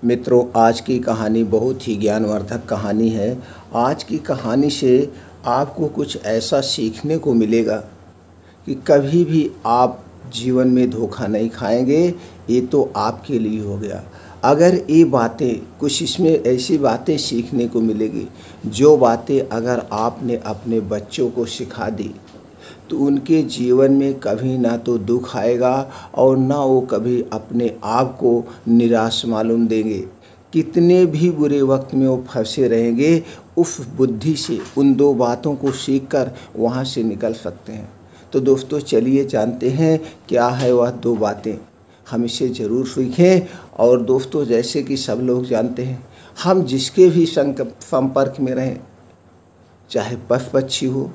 मित्रों, आज की कहानी बहुत ही ज्ञानवर्धक कहानी है। आज की कहानी से आपको कुछ ऐसा सीखने को मिलेगा कि कभी भी आप जीवन में धोखा नहीं खाएंगे। ये तो आपके लिए हो गया। अगर ये बातें, कुछ इसमें ऐसी बातें सीखने को मिलेगी जो बातें अगर आपने अपने बच्चों को सिखा दी तो उनके जीवन में कभी ना तो दुख आएगा और ना वो कभी अपने आप को निराश मालूम देंगे। कितने भी बुरे वक्त में वो फंसे रहेंगे, उस बुद्धि से उन दो बातों को सीखकर वहाँ से निकल सकते हैं। तो दोस्तों, चलिए जानते हैं क्या है वह दो बातें। हम इसे ज़रूर सीखें। और दोस्तों, जैसे कि सब लोग जानते हैं, हम जिसके भी संपर्क में रहें, चाहे पशु पक्षी हो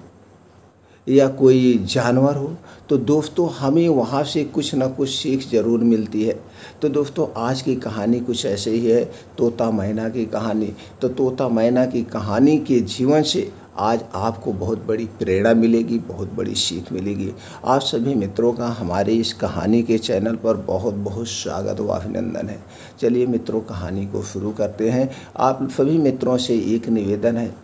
या कोई जानवर हो, तो दोस्तों हमें वहाँ से कुछ ना कुछ सीख ज़रूर मिलती है। तो दोस्तों, आज की कहानी कुछ ऐसे ही है, तोता मैना की कहानी। तो तोता मैना की कहानी के जीवन से आज आपको बहुत बड़ी प्रेरणा मिलेगी, बहुत बड़ी सीख मिलेगी। आप सभी मित्रों का हमारे इस कहानी के चैनल पर बहुत बहुत स्वागत व अभिनंदन है। चलिए मित्रों, कहानी को शुरू करते हैं। आप सभी मित्रों से एक निवेदन है,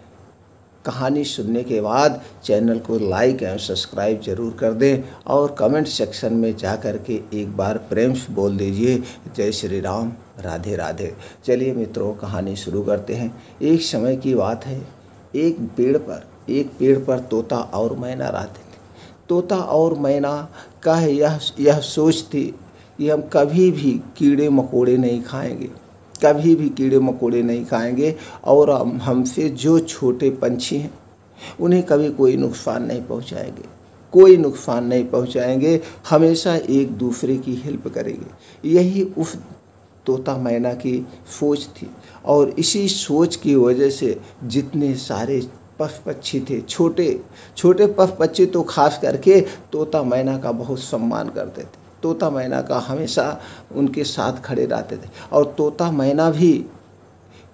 कहानी सुनने के बाद चैनल को लाइक एवं सब्सक्राइब जरूर कर दें और कमेंट सेक्शन में जा कर के एक बार प्रेम से बोल दीजिए, जय श्री राम, राधे राधे। चलिए मित्रों, कहानी शुरू करते हैं। एक समय की बात है, एक पेड़ पर तोता और मैना रहते थे। तोता और मैना का यह सोच थी कि हम कभी भी कीड़े मकोड़े नहीं खाएंगे, कभी भी कीड़े मकोड़े नहीं खाएंगे और हमसे जो छोटे पंछी हैं उन्हें कभी कोई नुकसान नहीं पहुंचाएंगे, हमेशा एक दूसरे की हेल्प करेंगे। यही उस तोता मैना की सोच थी। और इसी सोच की वजह से जितने सारे पशु पक्षी थे, छोटे छोटे पशु पक्षी तो खास करके तोता मैना का बहुत सम्मान करते थे। तोता मैना का हमेशा उनके साथ खड़े रहते थे। और तोता मैना भी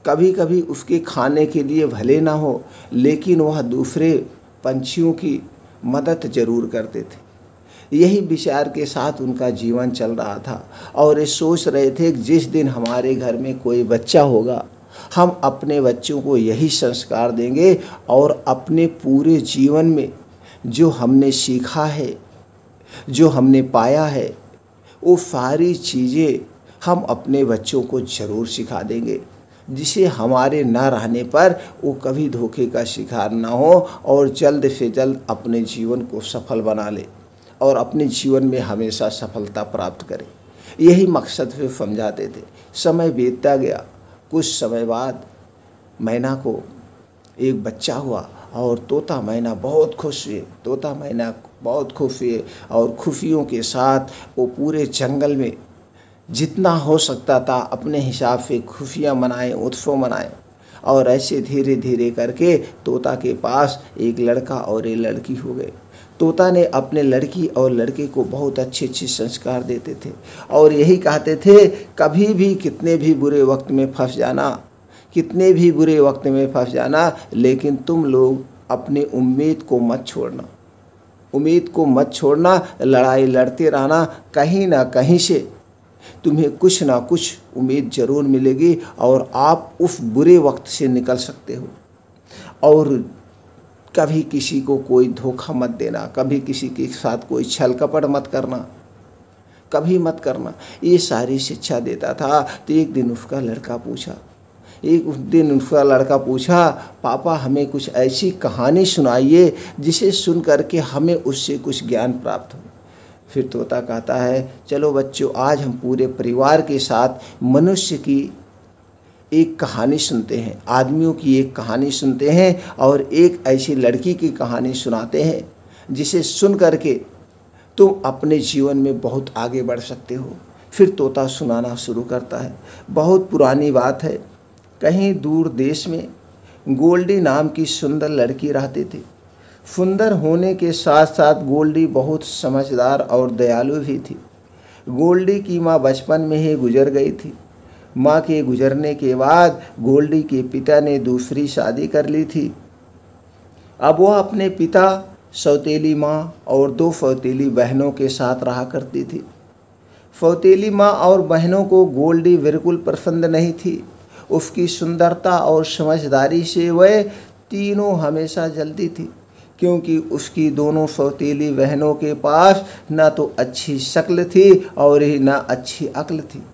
कभी कभी उसके खाने के लिए भले ना हो, लेकिन वह दूसरे पंछियों की मदद जरूर करते थे। यही विचार के साथ उनका जीवन चल रहा था। और ये सोच रहे थे कि जिस दिन हमारे घर में कोई बच्चा होगा, हम अपने बच्चों को यही संस्कार देंगे और अपने पूरे जीवन में जो हमने सीखा है, जो हमने पाया है, वो सारी चीज़ें हम अपने बच्चों को ज़रूर सिखा देंगे, जिसे हमारे ना रहने पर वो कभी धोखे का शिकार ना हो और जल्द से जल्द अपने जीवन को सफल बना ले और अपने जीवन में हमेशा सफलता प्राप्त करे। यही मकसद से समझाते थे। समय बीतता गया। कुछ समय बाद मैना को एक बच्चा हुआ और तोता मैना बहुत खुश हुए और खुशियों के साथ वो पूरे जंगल में जितना हो सकता था अपने हिसाब से खुशियाँ मनाएं, उत्सव मनाएं। और ऐसे धीरे धीरे करके तोता के पास एक लड़का और एक लड़की हो गए। तोता ने अपने लड़की और लड़के को बहुत अच्छे अच्छे संस्कार देते थे और यही कहते थे, कभी भी कितने भी बुरे वक्त में फंस जाना, लेकिन तुम लोग अपनी उम्मीद को मत छोड़ना, लड़ाई लड़ते रहना। कहीं ना कहीं से तुम्हें कुछ ना कुछ उम्मीद जरूर मिलेगी और आप उस बुरे वक्त से निकल सकते हो। और कभी किसी को कोई धोखा मत देना, कभी किसी के साथ कोई छल कपट मत करना, कभी मत करना। ये सारी शिक्षा देता था। तो एक दिन उसका लड़का पूछा, पापा हमें कुछ ऐसी कहानी सुनाइए जिसे सुन करके हमें उससे कुछ ज्ञान प्राप्त हो। फिर तोता कहता है, चलो बच्चों, आज हम पूरे परिवार के साथ मनुष्य की एक कहानी सुनते हैं, आदमियों की एक कहानी सुनते हैं और एक ऐसी लड़की की कहानी सुनाते हैं जिसे सुन करके तुम अपने जीवन में बहुत आगे बढ़ सकते हो। फिर तोता सुनाना शुरू करता है। बहुत पुरानी बात है। कहीं दूर देश में गोल्डी नाम की सुंदर लड़की रहती थी। सुंदर होने के साथ साथ गोल्डी बहुत समझदार और दयालु भी थी। गोल्डी की माँ बचपन में ही गुजर गई थी। माँ के गुजरने के बाद गोल्डी के पिता ने दूसरी शादी कर ली थी। अब वह अपने पिता, सौतेली माँ और 2 सौतेली बहनों के साथ रहा करती थी। सौतेली माँ और बहनों को गोल्डी बिल्कुल पसंद नहीं थी। उसकी सुंदरता और समझदारी से वह तीनों हमेशा जलती थी, क्योंकि उसकी दोनों सौतेली बहनों के पास न तो अच्छी शक्ल थी और ही न अच्छी अक्ल थी।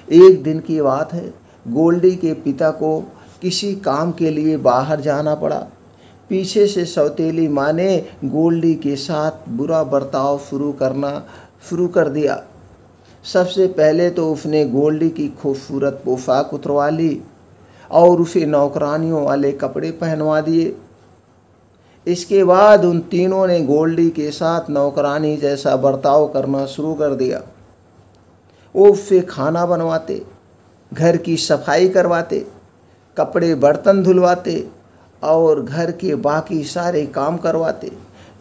एक दिन की बात है, गोल्डी के पिता को किसी काम के लिए बाहर जाना पड़ा। पीछे से सौतेली माँ ने गोल्डी के साथ बुरा बर्ताव शुरू कर दिया। सबसे पहले तो उसने गोल्डी की खूबसूरत पोशाक उतरवा ली और उसे नौकरानियों वाले कपड़े पहनवा दिए। इसके बाद उन तीनों ने गोल्डी के साथ नौकरानी जैसा बर्ताव करना शुरू कर दिया। वो उससे खाना बनवाते, घर की सफाई करवाते, कपड़े बर्तन धुलवाते और घर के बाकी सारे काम करवाते।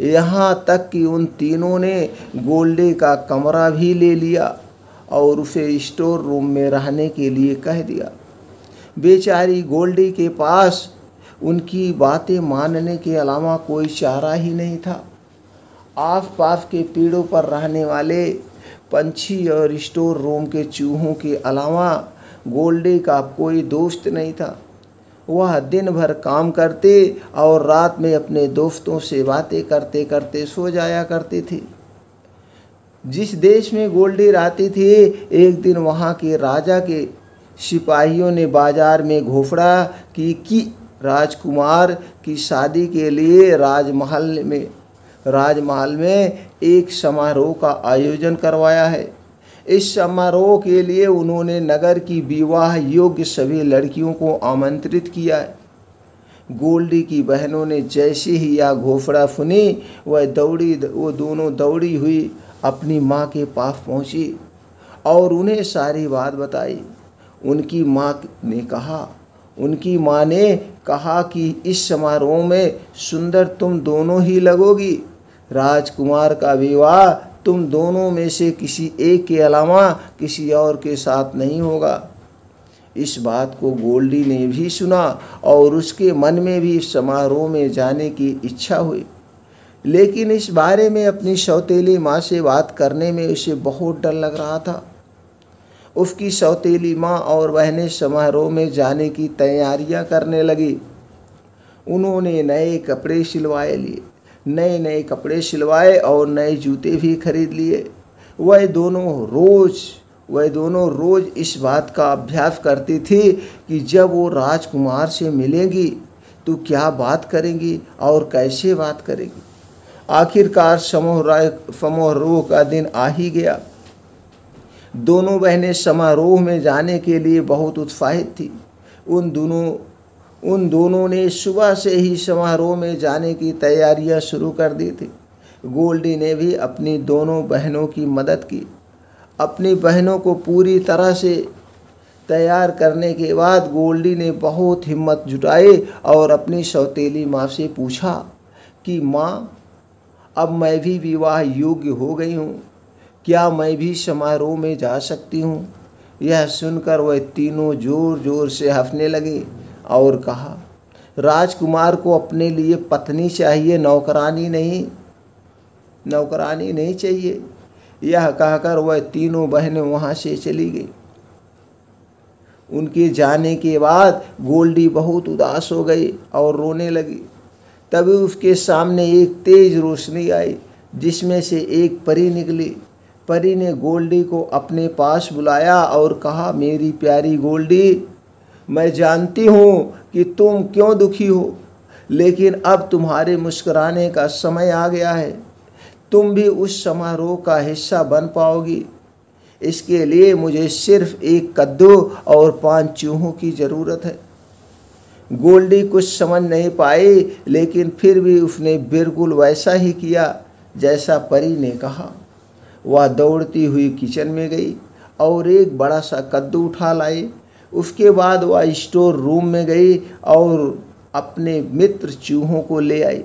यहाँ तक कि उन तीनों ने गोल्डी का कमरा भी ले लिया और उसे स्टोर रूम में रहने के लिए कह दिया। बेचारी गोल्डी के पास उनकी बातें मानने के अलावा कोई चारा ही नहीं था। आसपास के पेड़ों पर रहने वाले पंछी और स्टोर रूम के चूहों के अलावा गोल्डी का कोई दोस्त नहीं था। वह दिन भर काम करते और रात में अपने दोस्तों से बातें करते करते सो जाया करती थी। जिस देश में गोल्डी रहती थी, एक दिन वहाँ के राजा के सिपाहियों ने बाजार में घोषणा की कि राजकुमार की शादी के लिए राजमहल में एक समारोह का आयोजन करवाया है। इस समारोह के लिए उन्होंने नगर की विवाह योग्य सभी लड़कियों को आमंत्रित किया है। गोल्डी की बहनों ने जैसे ही यह घोषणा सुनी, वो दोनों दौड़ी हुई अपनी माँ के पास पहुँची और उन्हें सारी बात बताई। उनकी माँ ने कहा कि इस समारोह में सुंदर तुम दोनों ही लगोगी। राजकुमार का विवाह तुम दोनों में से किसी एक के अलावा किसी और के साथ नहीं होगा। इस बात को गोल्डी ने भी सुना और उसके मन में भी इस समारोह में जाने की इच्छा हुई, लेकिन इस बारे में अपनी सौतेली माँ से बात करने में उसे बहुत डर लग रहा था। उसकी सौतेली माँ और बहनें समारोह में जाने की तैयारियां करने लगी। उन्होंने नए कपड़े सिलवाए और नए जूते भी खरीद लिए। वह दोनों रोज इस बात का अभ्यास करती थी कि जब वो राजकुमार से मिलेंगी तो क्या बात करेंगी और कैसे बात करेंगी। आखिरकार समारोह का दिन आ ही गया। दोनों बहनें समारोह में जाने के लिए बहुत उत्साहित थी। उन दोनों ने सुबह से ही समारोह में जाने की तैयारियां शुरू कर दी थी। गोल्डी ने भी अपनी दोनों बहनों की मदद की। अपनी बहनों को पूरी तरह से तैयार करने के बाद गोल्डी ने बहुत हिम्मत जुटाई और अपनी सौतेली माँ से पूछा कि माँ, अब मैं भी विवाह योग्य हो गई हूँ, क्या मैं भी समारोह में जा सकती हूँ। यह सुनकर वह तीनों जोर जोर से हंसने लगी और कहा, राजकुमार को अपने लिए पत्नी चाहिए, नौकरानी नहीं चाहिए। यह कहकर वह तीनों बहनें वहाँ से चली गई। उनके जाने के बाद गोल्डी बहुत उदास हो गई और रोने लगी। तभी उसके सामने एक तेज रोशनी आई जिसमें से एक परी निकली। परी ने गोल्डी को अपने पास बुलाया और कहा, मेरी प्यारी गोल्डी, मैं जानती हूँ कि तुम क्यों दुखी हो, लेकिन अब तुम्हारे मुस्कुराने का समय आ गया है। तुम भी उस समारोह का हिस्सा बन पाओगी। इसके लिए मुझे सिर्फ एक कद्दू और 5 चूहों की ज़रूरत है। गोल्डी कुछ समझ नहीं पाई, लेकिन फिर भी उसने बिल्कुल वैसा ही किया जैसा परी ने कहा। वह दौड़ती हुई किचन में गई और एक बड़ा सा कद्दू उठा लाई। उसके बाद वह स्टोर रूम में गई और अपने मित्र चूहों को ले आई।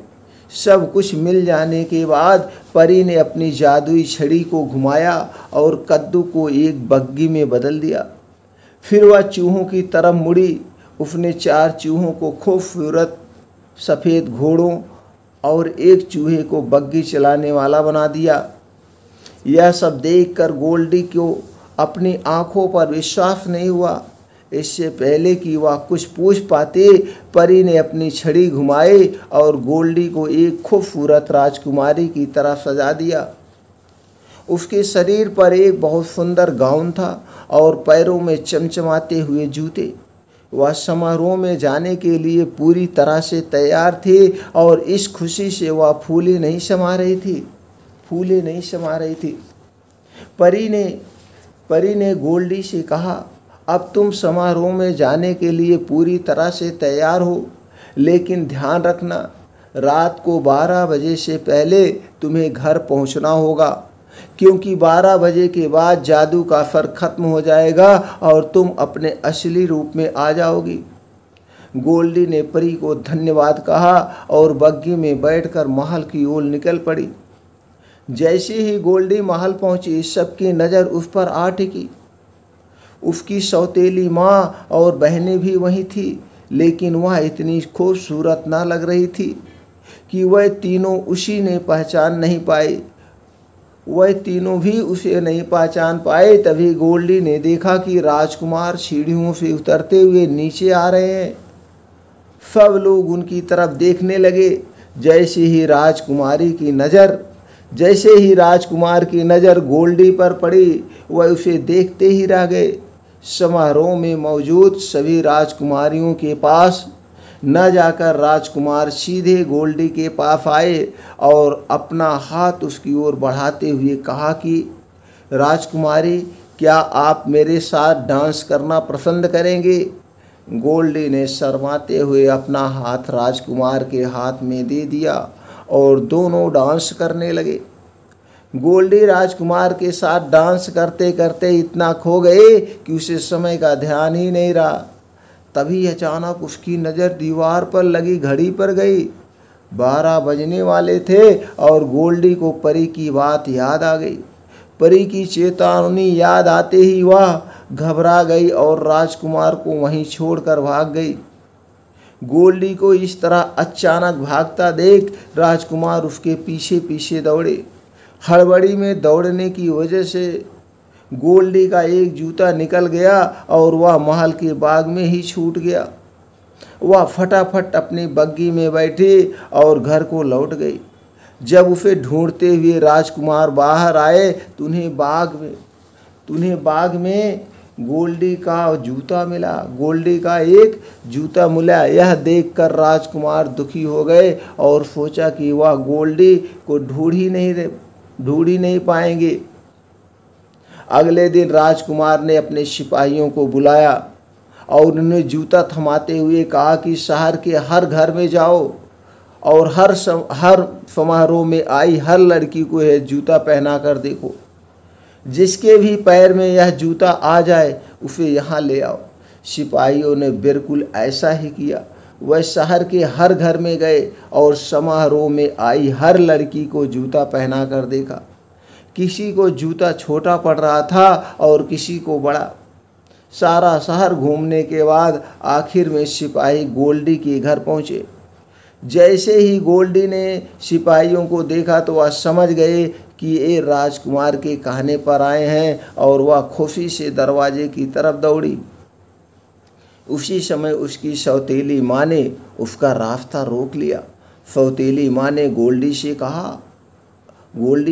सब कुछ मिल जाने के बाद परी ने अपनी जादुई छड़ी को घुमाया और कद्दू को एक बग्गी में बदल दिया। फिर वह चूहों की तरफ मुड़ी। उसने 4 चूहों को खूबसूरत सफ़ेद घोड़ों और एक चूहे को बग्गी चलाने वाला बना दिया। यह सब देखकर गोल्डी को अपनी आंखों पर विश्वास नहीं हुआ। इससे पहले कि वह कुछ पूछ पाते, परी ने अपनी छड़ी घुमाई और गोल्डी को एक खूबसूरत राजकुमारी की तरह सजा दिया। उसके शरीर पर एक बहुत सुंदर गाउन था और पैरों में चमचमाते हुए जूते। वह समारोह में जाने के लिए पूरी तरह से तैयार थे और इस खुशी से वह फूले नहीं समा रही थी। परी ने गोल्डी से कहा, अब तुम समारोह में जाने के लिए पूरी तरह से तैयार हो, लेकिन ध्यान रखना, रात को 12 बजे से पहले तुम्हें घर पहुंचना होगा, क्योंकि 12 बजे के बाद जादू का असर खत्म हो जाएगा और तुम अपने असली रूप में आ जाओगी। गोल्डी ने परी को धन्यवाद कहा और बग्गी में बैठकर महल की ओर निकल पड़ी। जैसे ही गोल्डी महल पहुंची, सबकी नज़र उस पर आ टिकी। उसकी सौतेली माँ और बहनें भी वहीं थी, लेकिन वह इतनी खूबसूरत ना लग रही थी कि वह तीनों उसे नहीं पहचान पाए। तभी गोल्डी ने देखा कि राजकुमार सीढ़ियों से उतरते हुए नीचे आ रहे हैं। सब लोग उनकी तरफ देखने लगे। जैसे ही राजकुमार की नज़र गोल्डी पर पड़ी, वह उसे देखते ही रह गए। समारोह में मौजूद सभी राजकुमारियों के पास न जाकर राजकुमार सीधे गोल्डी के पास आए और अपना हाथ उसकी ओर बढ़ाते हुए कहा कि राजकुमारी, क्या आप मेरे साथ डांस करना पसंद करेंगे? गोल्डी ने शर्माते हुए अपना हाथ राजकुमार के हाथ में दे दिया और दोनों डांस करने लगे। गोल्डी राजकुमार के साथ डांस करते करते इतना खो गए कि उसे समय का ध्यान ही नहीं रहा। तभी अचानक उसकी नज़र दीवार पर लगी घड़ी पर गई। 12 बजने वाले थे और गोल्डी को परी की बात याद आ गई। परी की चेतावनी याद आते ही वह घबरा गई और राजकुमार को वहीं छोड़कर भाग गई। गोल्डी को इस तरह अचानक भागता देख राजकुमार उसके पीछे पीछे दौड़े। हड़बड़ी में दौड़ने की वजह से गोल्डी का एक जूता निकल गया और वह महल के बाग में ही छूट गया। वह फटाफट अपनी बग्गी में बैठी और घर को लौट गई। जब उसे ढूंढते हुए राजकुमार बाहर आए तो उन्हें बाग में गोल्डी का जूता मिला। गोल्डी का एक जूता मिला। यह देखकर राजकुमार दुखी हो गए और सोचा कि वह गोल्डी को ढूंढ ही नहीं पाएंगे। अगले दिन राजकुमार ने अपने सिपाहियों को बुलाया और उन्हें जूता थमाते हुए कहा कि शहर के हर घर में जाओ और हर समारोह में आई हर लड़की को यह जूता पहना कर देखो। जिसके भी पैर में यह जूता आ जाए उसे यहाँ ले आओ। सिपाहियों ने बिल्कुल ऐसा ही किया। वह शहर के हर घर में गए और समारोह में आई हर लड़की को जूता पहना कर देखा। किसी को जूता छोटा पड़ रहा था और किसी को बड़ा। सारा शहर घूमने के बाद आखिर में सिपाही गोल्डी के घर पहुँचे। जैसे ही गोल्डी ने सिपाहियों को देखा तो वह समझ गए कि ये राजकुमार के कहने पर आए हैं और वह खुशी से दरवाजे की तरफ दौड़ी। उसी समय उसकी सौतेली माँ ने उसका रास्ता रोक लिया। सौतेली माँ ने गोल्डी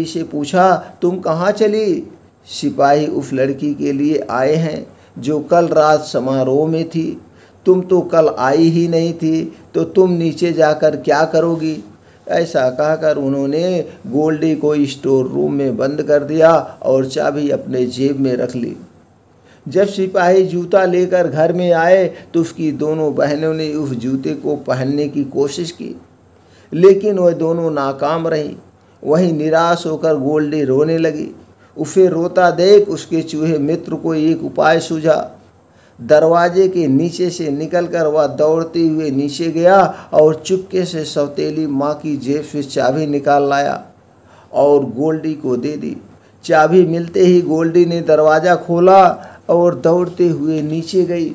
से पूछा, तुम कहाँ चली? सिपाही उस लड़की के लिए आए हैं जो कल रात समारोह में थी। तुम तो कल आई ही नहीं थी, तो तुम नीचे जाकर क्या करोगी? ऐसा कहकर उन्होंने गोल्डी को स्टोर रूम में बंद कर दिया और चाबी अपने जेब में रख ली। जब सिपाही जूता लेकर घर में आए तो उसकी दोनों बहनों ने उस जूते को पहनने की कोशिश की, लेकिन वह दोनों नाकाम रहीं। वहीं निराश होकर गोल्डी रोने लगी। उसे रोता देख उसके चूहे मित्र को एक उपाय सूझा। दरवाजे के नीचे से निकलकर वह दौड़ते हुए नीचे गया और चुपके से सौतेली माँ की जेब से चाबी निकाल लाया और गोल्डी को दे दी। चाबी मिलते ही गोल्डी ने दरवाज़ा खोला और दौड़ते हुए नीचे गई।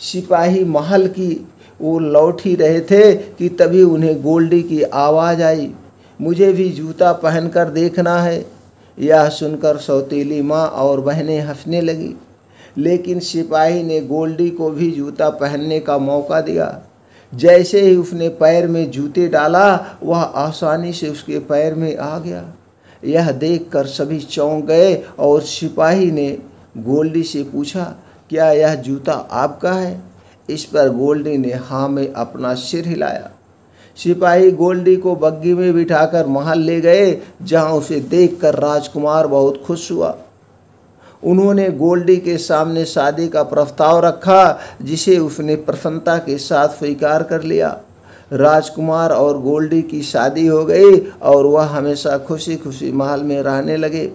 सिपाही महल की ओर लौट ही रहे थे कि तभी उन्हें गोल्डी की आवाज़ आई, मुझे भी जूता पहनकर देखना है। यह सुनकर सौतेली माँ और बहनें हंसने लगी, लेकिन सिपाही ने गोल्डी को भी जूता पहनने का मौका दिया। जैसे ही उसने पैर में जूते डाला, वह आसानी से उसके पैर में आ गया। यह देखकर सभी चौंक गए और सिपाही ने गोल्डी से पूछा, क्या यह जूता आपका है? इस पर गोल्डी ने हाँ में अपना सिर हिलाया। सिपाही गोल्डी को बग्गी में बिठाकर महल ले गए, जहाँ उसे देखकर राजकुमार बहुत खुश हुआ। उन्होंने गोल्डी के सामने शादी का प्रस्ताव रखा, जिसे उसने प्रसन्नता के साथ स्वीकार कर लिया। राजकुमार और गोल्डी की शादी हो गई और वह हमेशा खुशी खुशी महल में रहने लगे।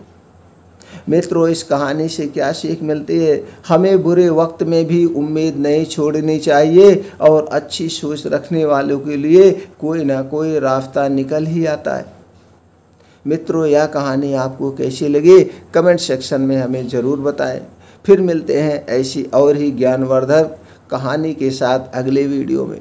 मित्रों, इस कहानी से क्या सीख मिलती है? हमें बुरे वक्त में भी उम्मीद नहीं छोड़नी चाहिए और अच्छी सोच रखने वालों के लिए कोई ना कोई रास्ता निकल ही आता है। मित्रों, यह कहानी आपको कैसी लगी कमेंट सेक्शन में हमें ज़रूर बताएं। फिर मिलते हैं ऐसी और ही ज्ञानवर्धक कहानी के साथ अगले वीडियो में।